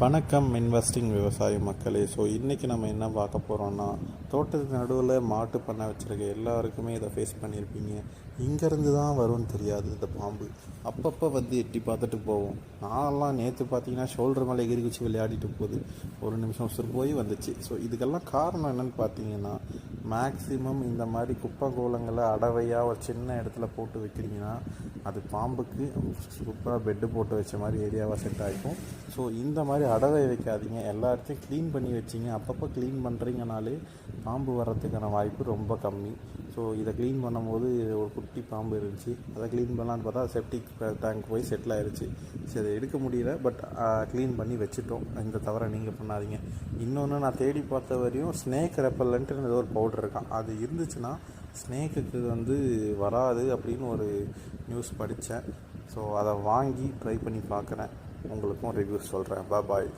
வணக்கம் இன்வெஸ்டிங் விவசாய மக்களே. ஸோ இன்றைக்கி நம்ம என்ன பார்க்க போகிறோன்னா, தோட்டத்துக்கு நடுவில் மாட்டு பண்ணை வச்சுருக்க எல்லாருக்குமே இதை ஃபேஸ் பண்ணியிருப்பீங்க. இங்கேருந்து தான் வரும்னு தெரியாது இந்த பாம்பு. அப்பப்போ வந்து எட்டி பார்த்துட்டு போவோம். நான்லாம் நேற்று பார்த்தீங்கன்னா ஷோல்டர் மேலே எகிரி குச்சி விளையாடிட்டு போகுது. ஒரு நிமிஷம் உசுறு போய் வந்துச்சு. ஸோ இதுக்கெல்லாம் காரணம் என்னென்னு பார்த்தீங்கன்னா, மேக்ஸிமம் இந்த மாதிரி குப்பை கோலங்களை அடவையாக ஒரு சின்ன இடத்துல போட்டு வைக்கிறீங்கன்னா அது பாம்புக்கு சூப்பராக பெட்டு போட்டு வச்ச மாதிரி ஏரியாவாக செட் ஆகிக்கும். ஸோ இந்த மாதிரி அடவை வைக்காதீங்க. எல்லா இடத்தையும் க்ளீன் பண்ணி வச்சிங்க. அப்பப்போ க்ளீன் பண்ணுறீங்கனாலே பாம்பு வர்றதுக்கான வாய்ப்பு ரொம்ப கம்மி. ஸோ இதை க்ளீன் பண்ணும்போது ஒரு குட்டி பாம்பு இருந்துச்சு. அதை க்ளீன் பண்ணலான்னு பார்த்தா செப்டிக் டேங்க் போய் செட்டில் ஆயிடுச்சு. சரி, அதை எடுக்க முடியல. பட் க்ளீன் பண்ணி வச்சுட்டோம். இந்த தவிர நீங்கள் பண்ணாதீங்க. இன்னொன்று, நான் தேடி பார்த்த வரையும் ஸ்னேக் ரெப்பல்லன்ட்டு ஏதோ ஒரு பவுடர் இருக்கான். அது இருந்துச்சுன்னா ஸ்னேக்குக்கு வந்து வராது அப்படின்னு ஒரு நியூஸ் படித்தேன். ஸோ அதை வாங்கி ட்ரை பண்ணி பார்க்குறேன். உங்களுக்கும் ரிவ்யூஸ் சொல்கிறேன். பாய்.